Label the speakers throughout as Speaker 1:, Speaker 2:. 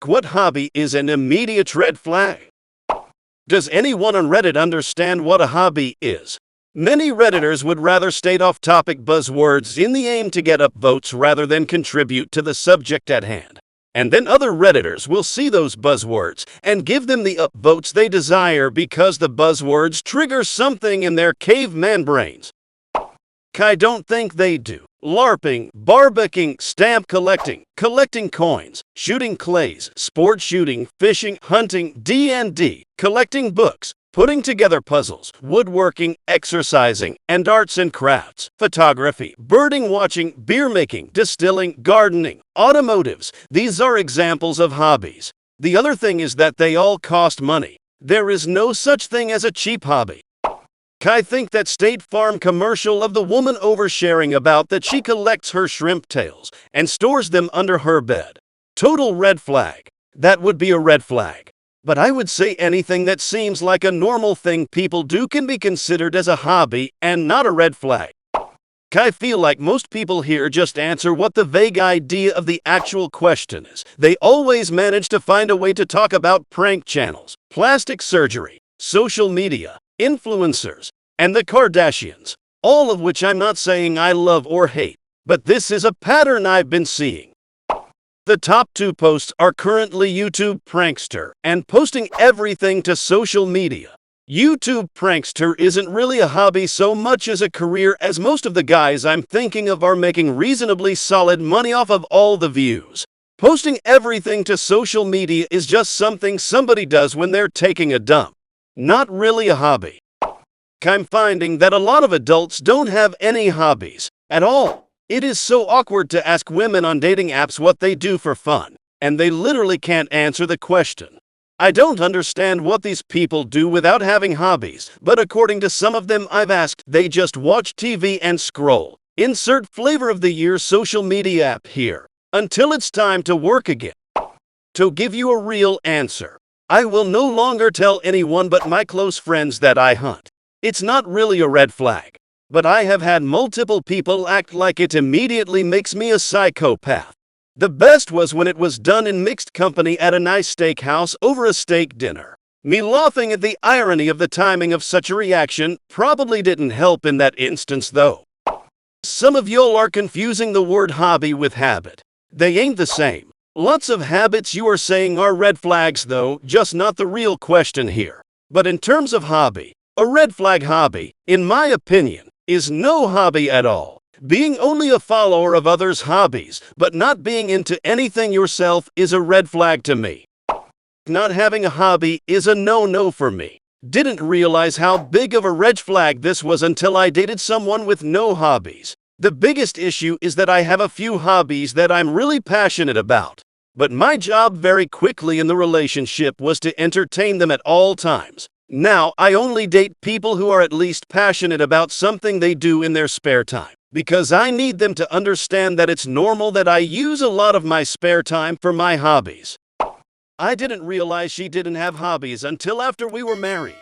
Speaker 1: What hobby is an immediate red flag? Does anyone on Reddit understand what a hobby is? Many Redditors would rather state off-topic buzzwords in the aim to get upvotes rather than contribute to the subject at hand. And then other Redditors will see those buzzwords and give them the upvotes they desire because the buzzwords trigger something in their caveman brains. I don't think they do. LARPing, barbecuing, stamp collecting, collecting coins, shooting clays, sport shooting, fishing, hunting, D&D, collecting books, putting together puzzles, woodworking, exercising, and arts and crafts, photography, birding watching, beer making, distilling, gardening, automotives. These are examples of hobbies. The other thing is that they all cost money. There is no such thing as a cheap hobby. I think that State Farm commercial of the woman oversharing about that she collects her shrimp tails and stores them under her bed. Total red flag. That would be a red flag. But I would say anything that seems like a normal thing people do can be considered as a hobby and not a red flag. I feel like most people here just answer what the vague idea of the actual question is. They always manage to find a way to talk about prank channels, plastic surgery, social media, influencers, and the Kardashians, all of which I'm not saying I love or hate, but this is a pattern I've been seeing. The top 2 posts are currently YouTube Prankster and posting everything to social media. YouTube Prankster isn't really a hobby so much as a career, as most of the guys I'm thinking of are making reasonably solid money off of all the views. Posting everything to social media is just something somebody does when they're taking a dump. Not really a hobby. I'm finding that a lot of adults don't have any hobbies at all. It is so awkward to ask women on dating apps what they do for fun, and they literally can't answer the question. I don't understand what these people do without having hobbies, but according to some of them I've asked, they just watch TV and scroll. Insert flavor of the year social media app here, until it's time to work again. To give you a real answer, I will no longer tell anyone but my close friends that I hunt. It's not really a red flag, but I have had multiple people act like it immediately makes me a psychopath. The best was when it was done in mixed company at a nice steakhouse over a steak dinner. Me laughing at the irony of the timing of such a reaction probably didn't help in that instance though. Some of y'all are confusing the word hobby with habit. They ain't the same. Lots of habits you are saying are red flags though, just not the real question here. But in terms of hobby, a red flag hobby, in my opinion, is no hobby at all. Being only a follower of others' hobbies, but not being into anything yourself is a red flag to me. Not having a hobby is a no-no for me. Didn't realize how big of a red flag this was until I dated someone with no hobbies. The biggest issue is that I have a few hobbies that I'm really passionate about. But my job very quickly in the relationship was to entertain them at all times. Now, I only date people who are at least passionate about something they do in their spare time, because I need them to understand that it's normal that I use a lot of my spare time for my hobbies. I didn't realize she didn't have hobbies until after we were married.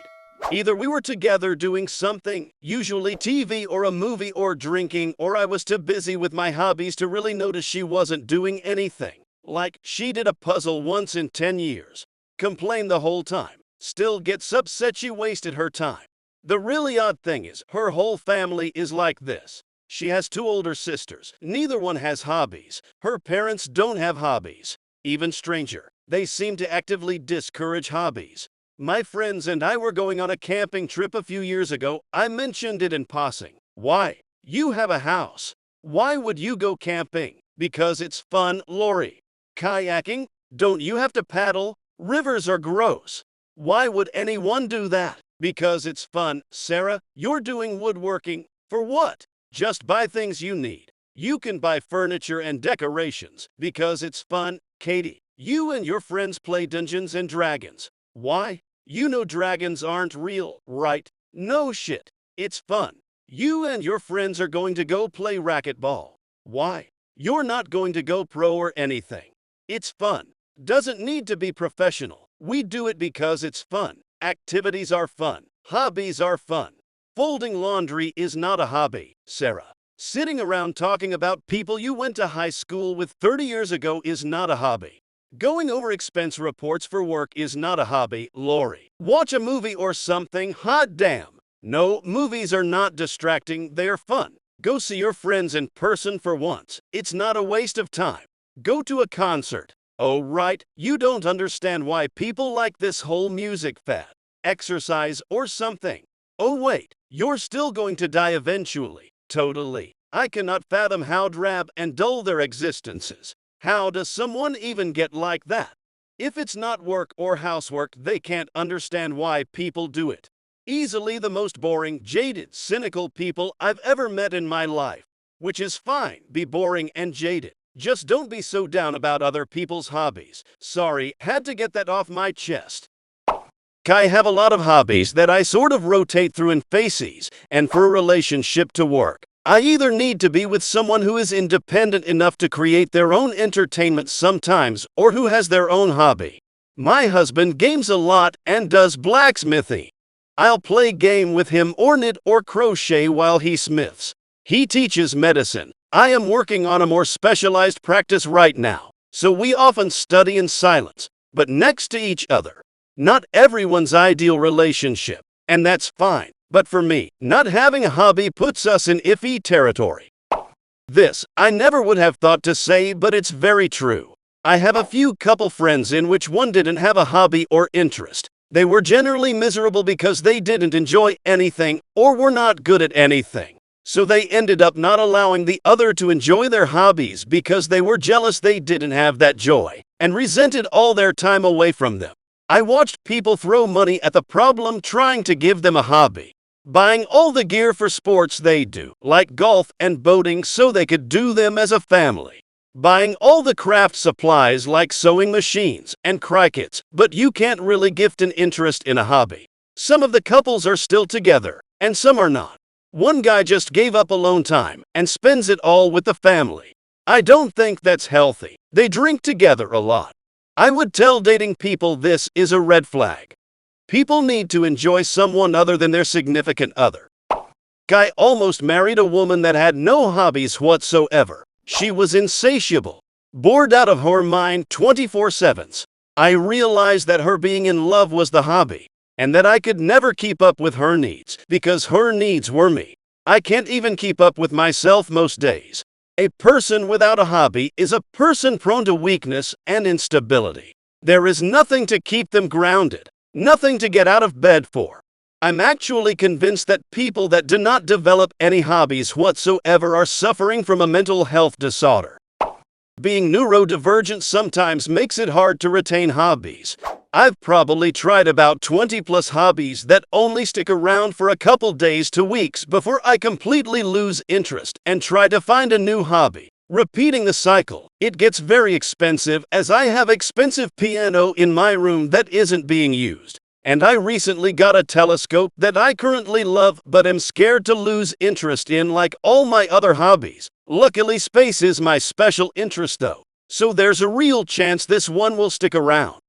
Speaker 1: Either we were together doing something, usually TV or a movie or drinking, or I was too busy with my hobbies to really notice she wasn't doing anything. Like, she did a puzzle once in 10 years. Complained the whole time. Still gets upset she wasted her time. The really odd thing is, her whole family is like this. She has 2 older sisters. Neither one has hobbies. Her parents don't have hobbies. Even stranger, they seem to actively discourage hobbies. My friends and I were going on a camping trip a few years ago. I mentioned it in passing. Why? You have a house. Why would you go camping? Because it's fun, Lori. Kayaking? Don't you have to paddle? Rivers are gross. Why would anyone do that? Because it's fun, Sarah. You're doing woodworking. For what? Just buy things you need. You can buy furniture and decorations. Because it's fun, Katie. You and your friends play Dungeons and Dragons. Why? You know dragons aren't real, right? No shit. It's fun. You and your friends are going to go play racquetball. Why? You're not going to go pro or anything. It's fun. Doesn't need to be professional. We do it because it's fun. Activities are fun. Hobbies are fun. Folding laundry is not a hobby, Sarah. Sitting around talking about people you went to high school with 30 years ago is not a hobby. Going over expense reports for work is not a hobby, Lori. Watch a movie or something, hot damn. No, movies are not distracting, they are fun. Go see your friends in person for once. It's not a waste of time. Go to a concert. Oh right, you don't understand why people like this whole music fad, exercise or something. Oh wait, you're still going to die eventually. Totally. I cannot fathom how drab and dull their existence is. How does someone even get like that? If it's not work or housework, they can't understand why people do it. Easily the most boring, jaded, cynical people I've ever met in my life. Which is fine, be boring and jaded. Just don't be so down about other people's hobbies. Sorry, had to get that off my chest. I have a lot of hobbies that I sort of rotate through in phases, and for a relationship to work, I either need to be with someone who is independent enough to create their own entertainment sometimes, or who has their own hobby. My husband games a lot and does blacksmithing. I'll play game with him or knit or crochet while he smiths. He teaches medicine. I am working on a more specialized practice right now, so we often study in silence, but next to each other. Not everyone's ideal relationship, and that's fine, but for me, not having a hobby puts us in iffy territory. This, I never would have thought to say, but it's very true. I have a few couple friends in which one didn't have a hobby or interest. They were generally miserable because they didn't enjoy anything or were not good at anything. So they ended up not allowing the other to enjoy their hobbies because they were jealous they didn't have that joy and resented all their time away from them. I watched people throw money at the problem trying to give them a hobby, buying all the gear for sports they do, like golf and boating, so they could do them as a family. Buying all the craft supplies like sewing machines and crickets, but you can't really gift an interest in a hobby. Some of the couples are still together, and some are not. One guy just gave up alone time and spends it all with the family. I don't think that's healthy. They drink together a lot. I would tell dating people this is a red flag. People need to enjoy someone other than their significant other. Guy almost married a woman that had no hobbies whatsoever. She was insatiable, bored out of her mind 24/7. I realized that her being in love was the hobby, and that I could never keep up with her needs, because her needs were me. I can't even keep up with myself most days. A person without a hobby is a person prone to weakness and instability. There is nothing to keep them grounded, nothing to get out of bed for. I'm actually convinced that people that do not develop any hobbies whatsoever are suffering from a mental health disorder. Being neurodivergent sometimes makes it hard to retain hobbies. I've probably tried about 20 plus hobbies that only stick around for a couple days to weeks before I completely lose interest and try to find a new hobby. Repeating the cycle, it gets very expensive, as I have expensive piano in my room that isn't being used. And I recently got a telescope that I currently love but am scared to lose interest in, like all my other hobbies. Luckily, space is my special interest though, so there's a real chance this one will stick around.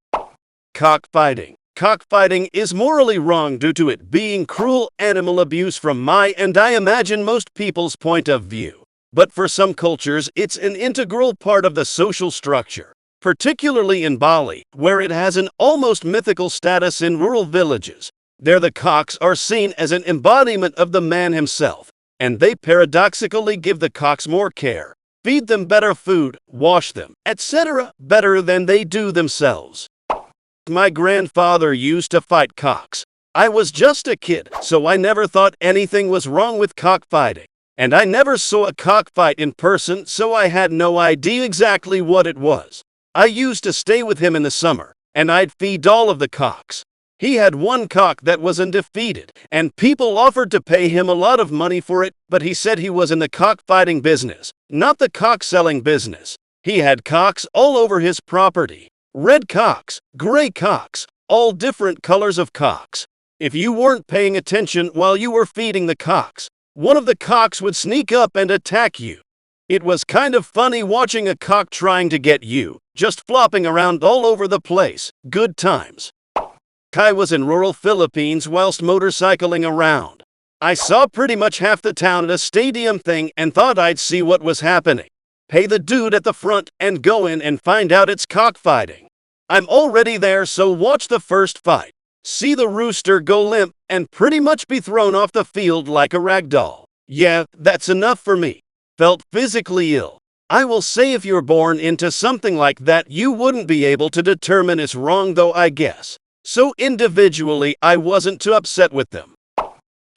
Speaker 1: Cockfighting. Cockfighting is morally wrong due to it being cruel animal abuse from my and I imagine most people's point of view. But for some cultures, it's an integral part of the social structure. Particularly in Bali, where it has an almost mythical status in rural villages. There the cocks are seen as an embodiment of the man himself, and they paradoxically give the cocks more care, feed them better food, wash them, etc., better than they do themselves. My grandfather used to fight cocks. I was just a kid, so I never thought anything was wrong with cockfighting. And I never saw a cockfight in person, so I had no idea exactly what it was. I used to stay with him in the summer, and I'd feed all of the cocks. He had one cock that was undefeated, and people offered to pay him a lot of money for it, but he said he was in the cockfighting business, not the cock-selling business. He had cocks all over his property. Red cocks, gray cocks, all different colors of cocks. If you weren't paying attention while you were feeding the cocks, one of the cocks would sneak up and attack you. It was kind of funny watching a cock trying to get you, just flopping around all over the place. Good times. I was in rural Philippines whilst motorcycling around. I saw pretty much half the town at a stadium thing and thought I'd see what was happening. pay the dude at the front, and go in and find out it's cockfighting. I'm already there, so watch the first fight. See the rooster go limp and pretty much be thrown off the field like a rag doll. Yeah, that's enough for me. Felt physically ill. I will say if you're born into something like that, you wouldn't be able to determine it's wrong though, I guess. So individually, I wasn't too upset with them.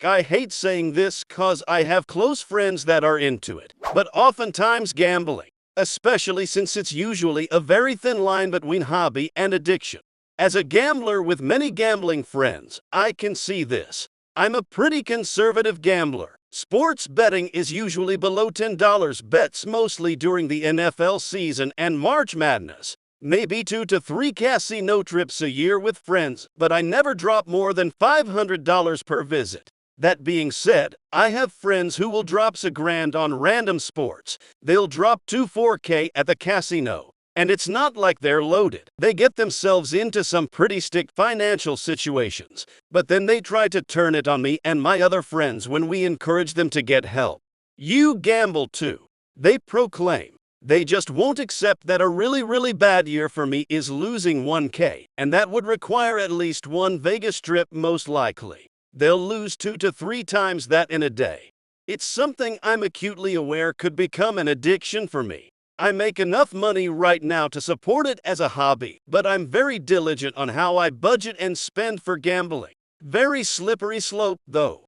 Speaker 1: I hate saying this cause I have close friends that are into it, but oftentimes gambling, especially since it's usually a very thin line between hobby and addiction. As a gambler with many gambling friends, I can see this. I'm a pretty conservative gambler. Sports betting is usually below $10 bets, mostly during the NFL season and March Madness. Maybe 2 to 3 casino trips a year with friends, but I never drop more than $500 per visit. That being said, I have friends who will drop $1,000 on random sports. They'll drop $4K at the casino. And it's not like they're loaded. They get themselves into some pretty stick financial situations, but then they try to turn it on me and my other friends when we encourage them to get help. You gamble too, they proclaim. They just won't accept that a really bad year for me is losing $1K, and that would require at least one Vegas trip most likely. They'll lose 2 to 3 times that in a day. It's something I'm acutely aware could become an addiction for me. I make enough money right now to support it as a hobby, but I'm very diligent on how I budget and spend for gambling. Very slippery slope, though.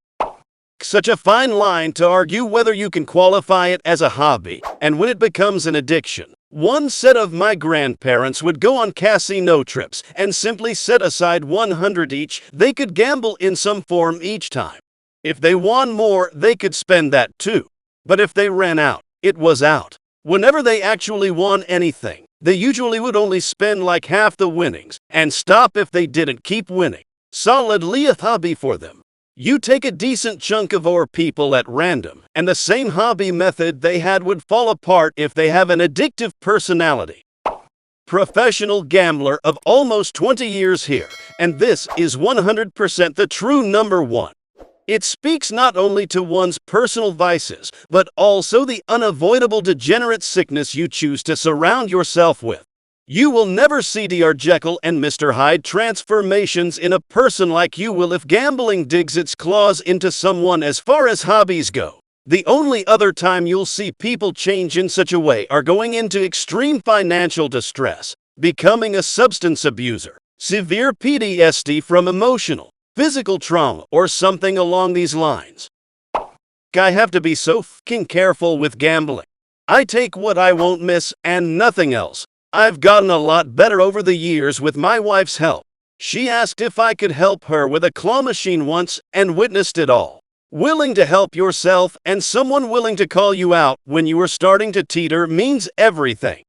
Speaker 1: Such a fine line to argue whether you can qualify it as a hobby and when it becomes an addiction. One set of my grandparents would go on casino trips and simply set aside $100 each. They could gamble in some form each time. If they won more, they could spend that too. But if they ran out, it was out. Whenever they actually won anything, they usually would only spend like half the winnings and stop if they didn't keep winning. Solidly a hobby for them. You take a decent chunk of our people at random, and the same hobby method they had would fall apart if they have an addictive personality. Professional gambler of almost 20 years here, and this is 100% the true number one. It speaks not only to one's personal vices, but also the unavoidable degenerate sickness you choose to surround yourself with. You will never see Dr. Jekyll and Mr. Hyde transformations in a person like you will if gambling digs its claws into someone as far as hobbies go. The only other time you'll see people change in such a way are going into extreme financial distress, becoming a substance abuser, severe PTSD from emotional, physical trauma, or something along these lines. I have to be so fucking careful with gambling. I take what I won't miss and nothing else. I've gotten a lot better over the years with my wife's help. She asked if I could help her with a claw machine once and witnessed it all. Willing to help yourself and someone willing to call you out when you are starting to teeter means everything.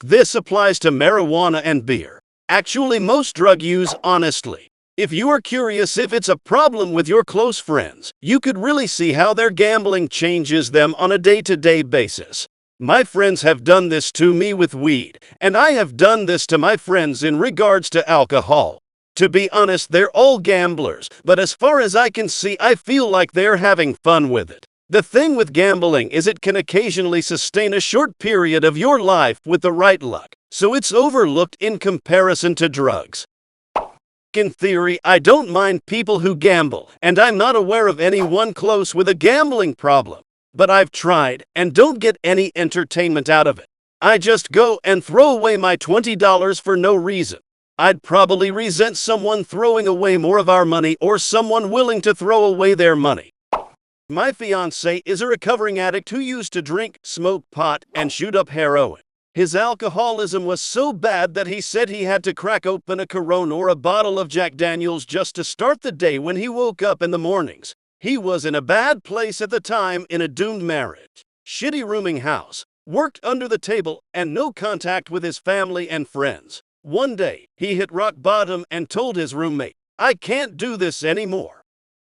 Speaker 1: This applies to marijuana and beer. Actually, most drug use, honestly. If you are curious if it's a problem with your close friends, you could really see how their gambling changes them on a day-to-day basis. My friends have done this to me with weed, and I have done this to my friends in regards to alcohol. To be honest, they're all gamblers, but as far as I can see, I feel like they're having fun with it. The thing with gambling is it can occasionally sustain a short period of your life with the right luck, so it's overlooked in comparison to drugs. In theory, I don't mind people who gamble, and I'm not aware of anyone close with a gambling problem. But I've tried, and don't get any entertainment out of it. I just go and throw away my $20 for no reason. I'd probably resent someone throwing away more of our money or someone willing to throw away their money. My fiancé is a recovering addict who used to drink, smoke pot, and shoot up heroin. His alcoholism was so bad that he said he had to crack open a Corona or a bottle of Jack Daniels just to start the day when he woke up in the mornings. He was in a bad place at the time, in a doomed marriage, shitty rooming house, worked under the table, and no contact with his family and friends. One day, he hit rock bottom and told his roommate, "I can't do this anymore.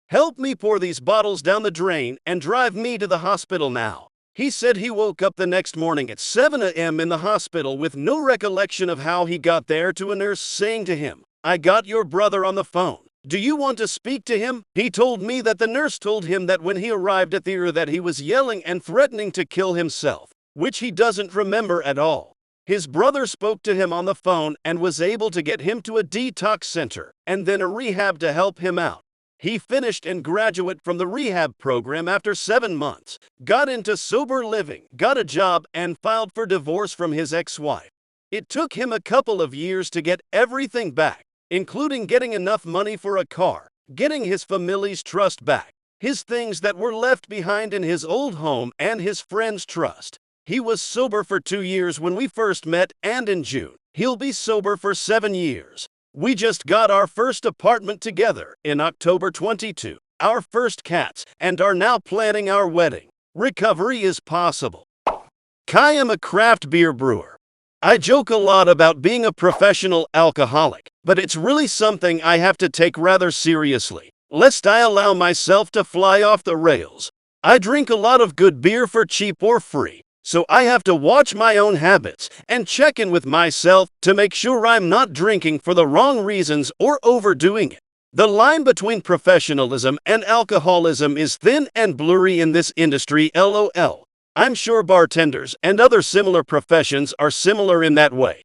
Speaker 1: Help me pour these bottles down the drain and drive me to the hospital now." He said he woke up the next morning at 7 a.m. in the hospital with no recollection of how he got there, to a nurse saying to him, "I got your brother on the phone. Do you want to speak to him?" He told me that the nurse told him that when he arrived at the ER that he was yelling and threatening to kill himself. which he doesn't remember at all. His brother spoke to him on the phone and was able to get him to a detox center and then a rehab to help him out. He finished and graduated from the rehab program after 7 months, got into sober living, got a job, and filed for divorce from his ex-wife. It took him a couple of years to get everything back, including getting enough money for a car, getting his family's trust back, his things that were left behind in his old home, and his friends' trust. He was sober for 2 years when we first met, and in June, he'll be sober for 7 years. We just got our first apartment together in October 22, our first cats, and are now planning our wedding. Recovery is possible. I am a craft beer brewer. I joke a lot about being a professional alcoholic, but it's really something I have to take rather seriously, lest I allow myself to fly off the rails. I drink a lot of good beer for cheap or free, so I have to watch my own habits and check in with myself to make sure I'm not drinking for the wrong reasons or overdoing it. The line between professionalism and alcoholism is thin and blurry in this industry, lol. I'm sure bartenders and other similar professions are similar in that way.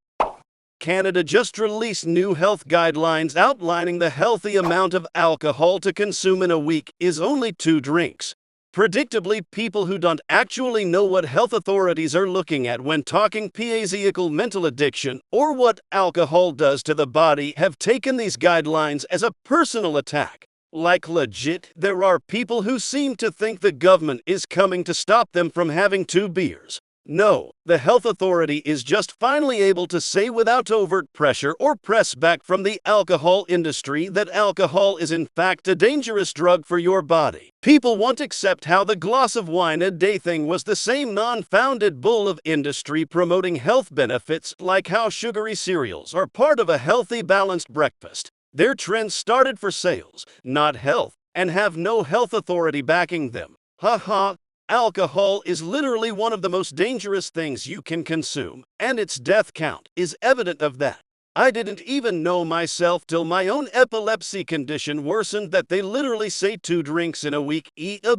Speaker 1: Canada just released new health guidelines outlining the healthy amount of alcohol to consume in a week is only 2 drinks. Predictably, people who don't actually know what health authorities are looking at when talking physical mental addiction or what alcohol does to the body have taken these guidelines as a personal attack. Like legit, there are people who seem to think the government is coming to stop them from having 2 beers. No, the health authority is just finally able to say without overt pressure or press back from the alcohol industry that alcohol is in fact a dangerous drug for your body. People won't accept how the glass of wine a day thing was the same non-founded bull of industry promoting health benefits, like how sugary cereals are part of a healthy balanced breakfast. Their trends started for sales, not health, and have no health authority backing them. Haha. Alcohol is literally one of the most dangerous things you can consume, and its death count is evident of that. I didn't even know myself till my own epilepsy condition worsened that they literally say 2 drinks in a week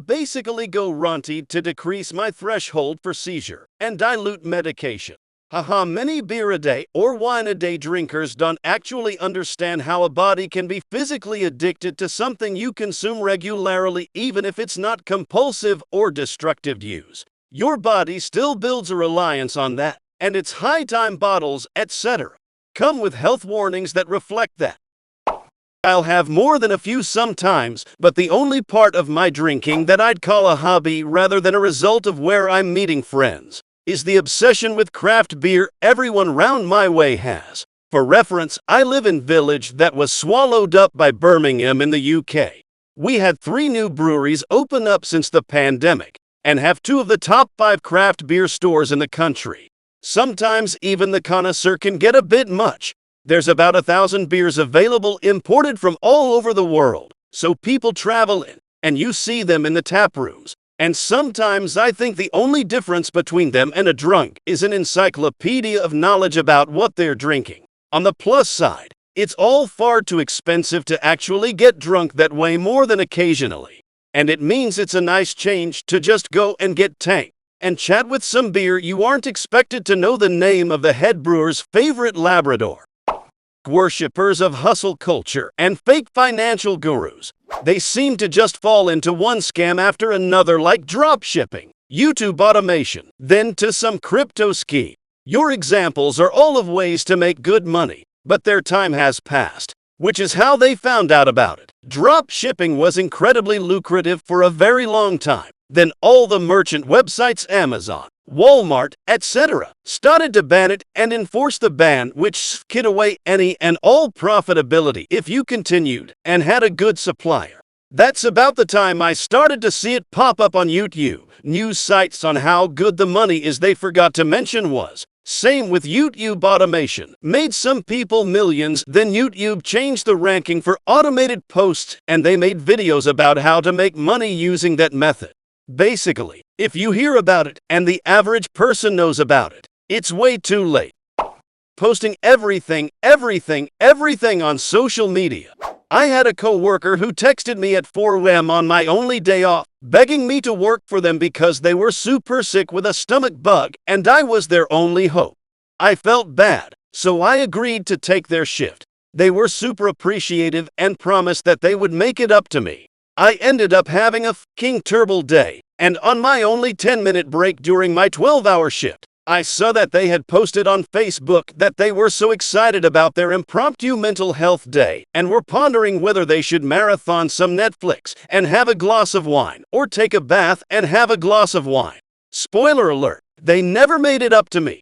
Speaker 1: basically go runty to decrease my threshold for seizure and dilute medication. Haha, many beer a day or wine a day drinkers don't actually understand how a body can be physically addicted to something you consume regularly, even if it's not compulsive or destructive use. Your body still builds a reliance on that, and its high time bottles, etc., come with health warnings that reflect that. I'll have more than a few sometimes, but the only part of my drinking that I'd call a hobby rather than a result of where I'm meeting friends is the obsession with craft beer everyone round my way has. For reference, I live in a village that was swallowed up by Birmingham in the UK. We had 3 new breweries open up since the pandemic, and have 2 of the top 5 craft beer stores in the country. Sometimes even the connoisseur can get a bit much. There's about 1,000 beers available imported from all over the world, so people travel in, and you see them in the tap rooms. And sometimes I think the only difference between them and a drunk is an encyclopedia of knowledge about what they're drinking. On the plus side, it's all far too expensive to actually get drunk that way more than occasionally. And it means it's a nice change to just go and get tanked and chat with some beer you aren't expected to know the name of the head brewer's favorite Labrador. Worshippers of hustle culture and fake financial gurus. They seem to just fall into one scam after another, like drop shipping, YouTube automation, then to some crypto scheme. Your examples are all of ways to make good money, but their time has passed, which is how they found out about it. Drop shipping was incredibly lucrative for a very long time. Then all the merchant websites, Amazon, Walmart, etc., started to ban it and enforce the ban, which skid away any and all profitability if you continued and had a good supplier. That's about the time I started to see it pop up on YouTube. News sites on how good the money is they forgot to mention was. Same with YouTube automation. Made some people millions, then YouTube changed the ranking for automated posts and they made videos about how to make money using that method. Basically, if you hear about it and the average person knows about it, it's way too late. Posting everything on social media. I had a coworker who texted me at 4 a.m. on my only day off, begging me to work for them because they were super sick with a stomach bug and I was their only hope. I felt bad, so I agreed to take their shift. They were super appreciative and promised that they would make it up to me. I ended up having a fucking terrible day, and on my only 10-minute break during my 12-hour shift, I saw that they had posted on Facebook that they were so excited about their impromptu mental health day and were pondering whether they should marathon some Netflix and have a glass of wine or take a bath and have a glass of wine. Spoiler alert, they never made it up to me.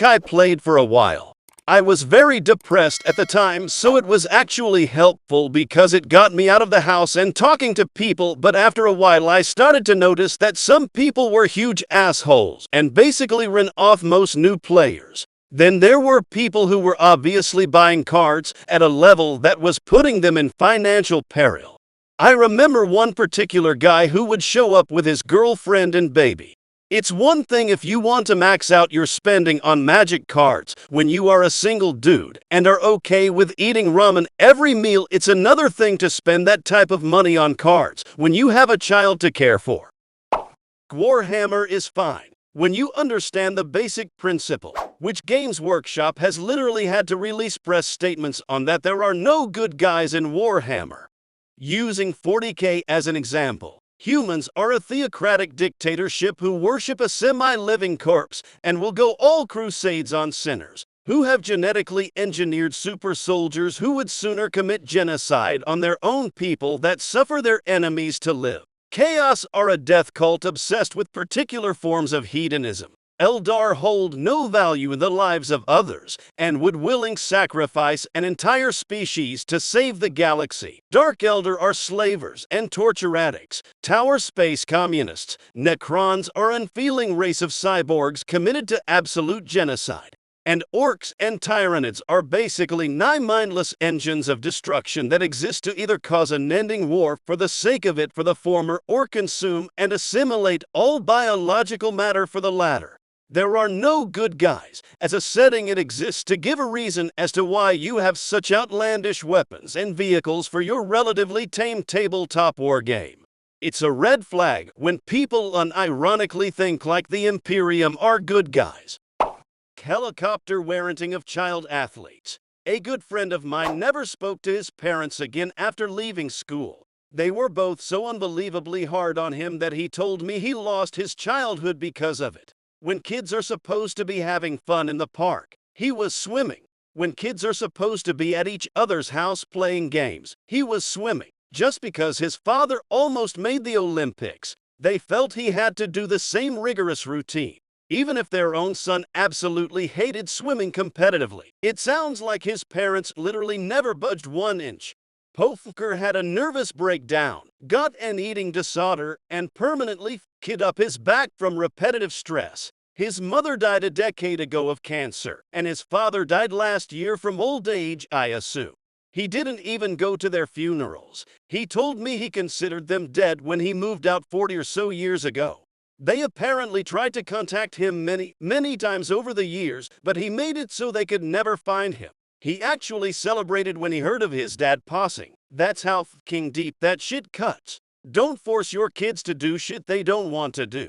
Speaker 1: I played for a while. I was very depressed at the time, so it was actually helpful because it got me out of the house and talking to people, but after a while I started to notice that some people were huge assholes and basically ran off most new players. Then there were people who were obviously buying cards at a level that was putting them in financial peril. I remember one particular guy who would show up with his girlfriend and baby. It's one thing if you want to max out your spending on magic cards when you are a single dude and are okay with eating ramen every meal. It's another thing to spend that type of money on cards when you have a child to care for. Warhammer is fine when you understand the basic principle, which Games Workshop has literally had to release press statements on that there are no good guys in Warhammer. Using 40K as an example. Humans are a theocratic dictatorship who worship a semi-living corpse and will go all crusades on sinners, who have genetically engineered super soldiers who would sooner commit genocide on their own people that suffer their enemies to live. Chaos are a death cult obsessed with particular forms of hedonism. Eldar hold no value in the lives of others and would willingly sacrifice an entire species to save the galaxy. Dark Eldar are slavers and torture addicts. Tower space communists. Necrons are an unfeeling race of cyborgs committed to absolute genocide. And orcs and tyrannids are basically mindless engines of destruction that exist to either cause an unending war for the sake of it for the former or consume and assimilate all biological matter for the latter. There are no good guys. As a setting, it exists to give a reason as to why you have such outlandish weapons and vehicles for your relatively tame tabletop war game. It's a red flag when people unironically think like the Imperium are good guys. Helicopter parenting of child athletes. A good friend of mine never spoke to his parents again after leaving school. They were both so unbelievably hard on him that he told me he lost his childhood because of it. When kids are supposed to be having fun in the park, he was swimming. When kids are supposed to be at each other's house playing games, he was swimming. Just because his father almost made the Olympics, they felt he had to do the same rigorous routine, even if their own son absolutely hated swimming competitively. It sounds like his parents literally never budged 1 inch. Pofker had a nervous breakdown, got an eating disorder, and permanently f***ed up his back from repetitive stress. His mother died a decade ago of cancer, and his father died last year from old age, I assume. He didn't even go to their funerals. He told me he considered them dead when he moved out 40 or so years ago. They apparently tried to contact him many times over the years, but he made it so they could never find him. He actually celebrated when he heard of his dad passing. That's how f***ing deep that shit cuts. Don't force your kids to do shit they don't want to do.